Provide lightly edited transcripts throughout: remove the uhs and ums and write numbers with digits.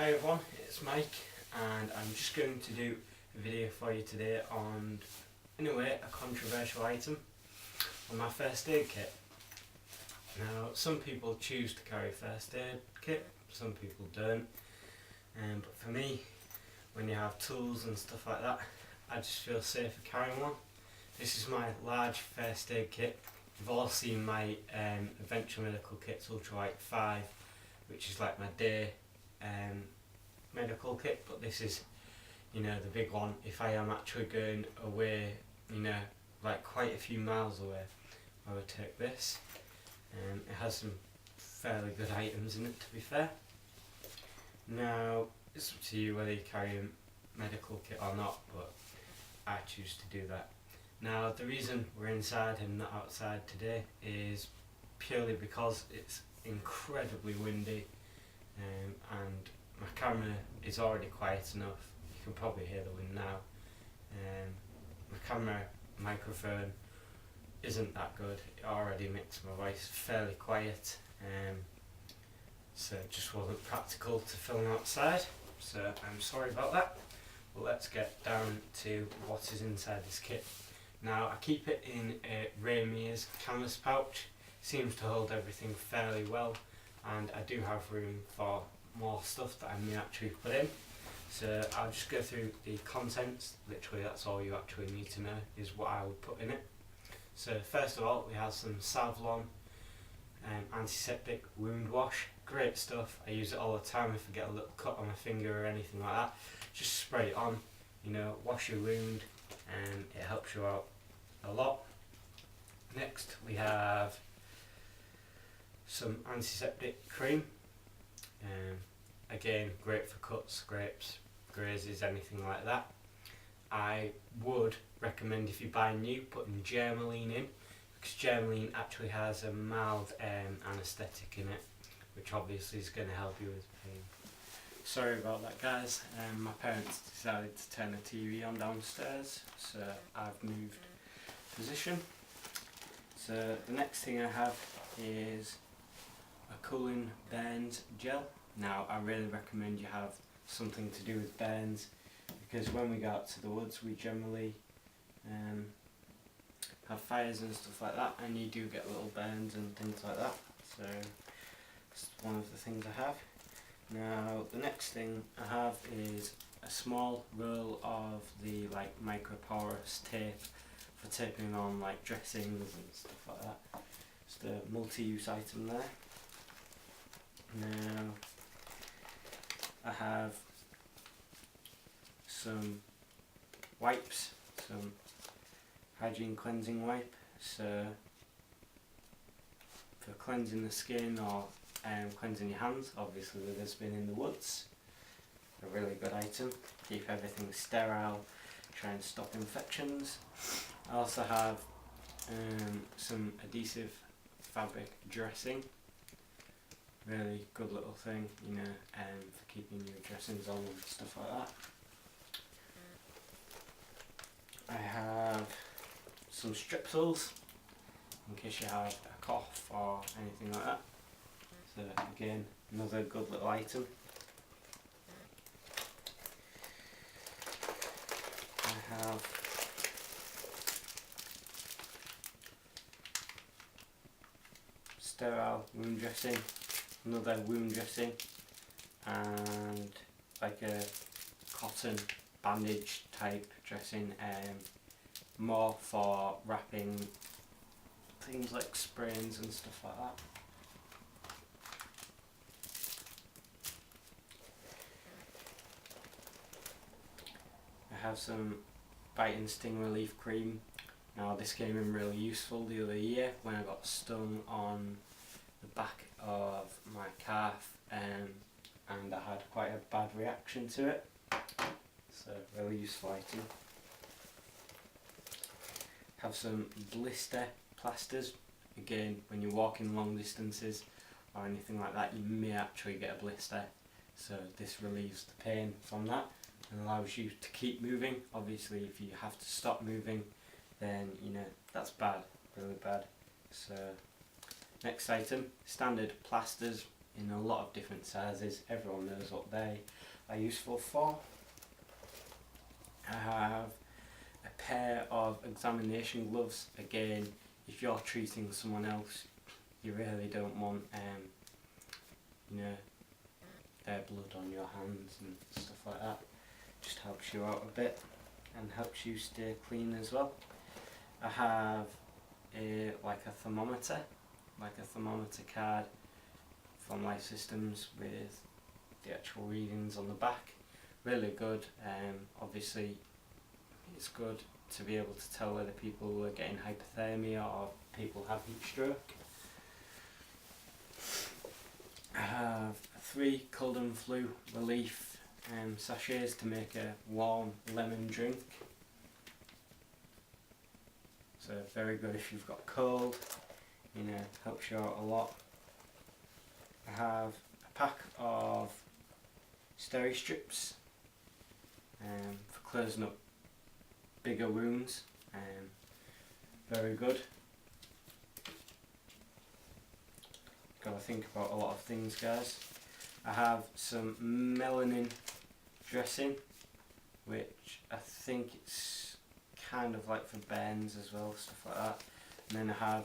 Hi everyone, it's Mike and I'm just going to do a video for you today on, in a way, a controversial item on my first aid kit. Now, some people choose to carry a first aid kit, some people don't, but for me, when you have tools and stuff like that, I just feel safer carrying one. This is my large first aid kit. You've all seen my Adventure Medical Kits Ultralight 5, which is like my day medical kit, but this is, the big one. If I am actually going away, like quite a few miles away, I would take this. It has some fairly good items in it, to be fair. Now, it's up to you whether you carry a medical kit or not, but I choose to do that. Now, the reason we're inside and not outside today is purely because it's incredibly windy, and my camera is already quiet enough. You can probably hear the wind now. My camera microphone isn't that good. It already makes my voice fairly quiet, so it just wasn't practical to film outside, so I'm sorry about that. But let's get down to what is inside this kit. Now, I keep it in a Ramir's canvas pouch. Seems to hold everything fairly well, and I do have room for more stuff that I may actually put in. So I'll just go through the contents. Literally, that's all you actually need to know, is what I would put in it. So first of all, we have some Savlon antiseptic wound wash. Great stuff. I use it all the time if I get a little cut on my finger or anything like that. Just spray it on, wash your wound, and it helps you out a lot. Next, we have some antiseptic cream. Again, great for cuts, scrapes, grazes, anything like that. I would recommend, if you buy new, putting Germaline in, because Germaline actually has a mild anaesthetic in it, which obviously is going to help you with pain. Sorry about that, guys. My parents decided to turn the TV on downstairs, so I've moved position. So the next thing I have is a cooling burns gel. Now, I really recommend you have something to do with burns, because when we go out to the woods, we generally have fires and stuff like that, and you do get little burns and things like that. So it's one of the things I have. Now, the next thing I have is a small roll of the microporous tape for taping on dressings and stuff like that. It's the multi-use item there. Now, I have some wipes, some hygiene cleansing wipe, so for cleansing the skin or cleansing your hands, obviously with us being in the woods. A really good item, keep everything sterile, try and stop infections. I also have some adhesive fabric dressing. Really good little thing, for keeping your dressings on and stuff like that. I have some strepsils, in case you have a cough or anything like that. So again, another good little item. I have sterile wound dressing, another wound dressing, and like a cotton bandage type dressing, more for wrapping things like sprains and stuff like that. I have some bite and sting relief cream. Now, this came in really useful the other year when I got stung on the back of my calf, and I had quite a bad reaction to it. So, really useful item. Have some blister plasters. Again, when you're walking long distances or anything like that, you may actually get a blister. So this relieves the pain from that and allows you to keep moving. Obviously, if you have to stop moving, then that's bad, really bad. So next item, standard plasters. in a lot of different sizes. Everyone knows what they are useful for. I have a pair of examination gloves. Again, if you're treating someone else, you really don't want their blood on your hands and stuff like that. Just helps you out a bit and helps you stay clean as well. I have a thermometer card from Life Systems with the actual readings on the back. Really good. Obviously it's good to be able to tell whether people are getting hypothermia or people have heat stroke. I have 3 cold and flu relief sachets to make a warm lemon drink. So very good if you've got cold, helps you out a lot. I have a pack of steri strips for closing up bigger wounds. Very good. Got to think about a lot of things, guys. I have some melanin dressing, which I think it's kind of like for burns as well, stuff like that. And then I have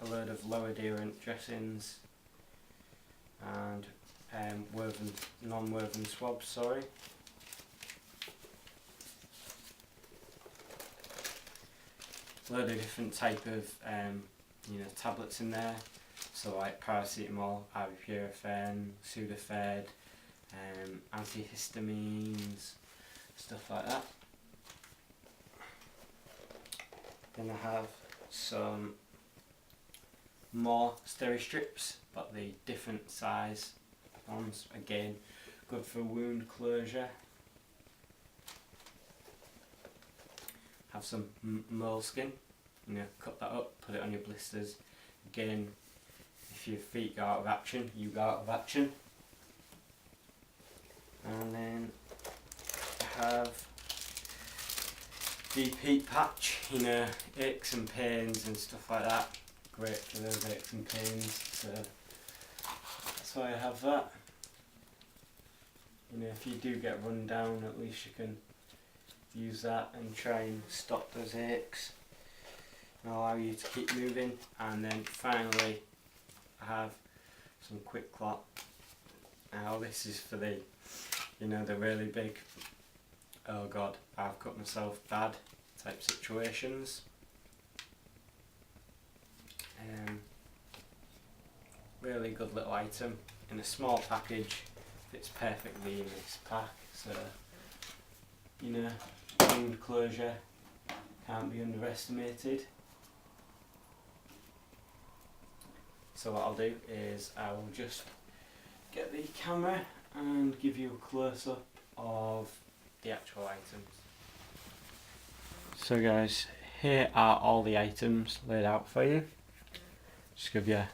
a load of low adherent dressings and non-woven swabs, sorry. Load of different type of tablets in there. So like paracetamol, ibuprofen, Sudafed, antihistamines, stuff like that. Then I have some more steri strips, but the different size ones. Again, good for wound closure. Have some moleskin, cut that up, put it on your blisters. Again, if your feet go out of action, you go out of action. And then I have deep heat patch, aches and pains and stuff like that. Great for those aches and pains, so that's why I have that. If you do get run down, at least you can use that and try and stop those aches and allow you to keep moving. And then finally I have some quick clot. Now this is for the the really big, oh god, I've cut myself bad type situations. Really good little item in a small package, fits perfectly in this pack, so wound closure can't be underestimated. So what I'll do is I will just get the camera and give you a close-up of the actual items. So guys, here are all the items laid out for you. Just give you a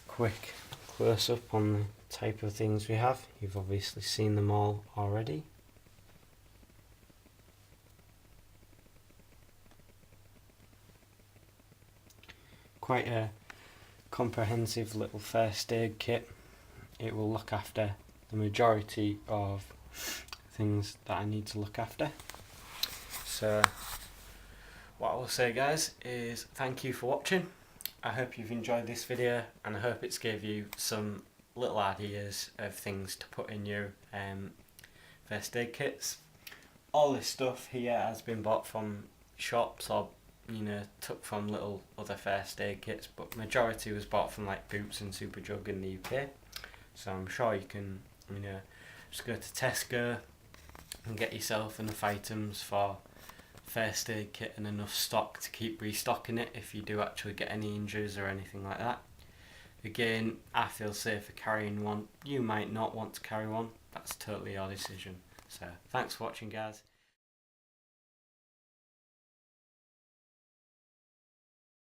quick close-up on the type of things we have. You've obviously seen them all already. Quite a comprehensive little first aid kit. It will look after the majority of things that I need to look after. So what I will say, guys, is thank you for watching. I hope you've enjoyed this video, and I hope it's gave you some little ideas of things to put in your first aid kits. All this stuff here has been bought from shops or took from little other first aid kits, but majority was bought from like Boots and Superdrug in the UK. So I'm sure you can just go to Tesco and get yourself enough items for first aid kit and enough stock to keep restocking it if you do actually get any injuries or anything like that. Again, I feel safer carrying one. You might not want to carry one. That's totally your decision. So thanks for watching, guys.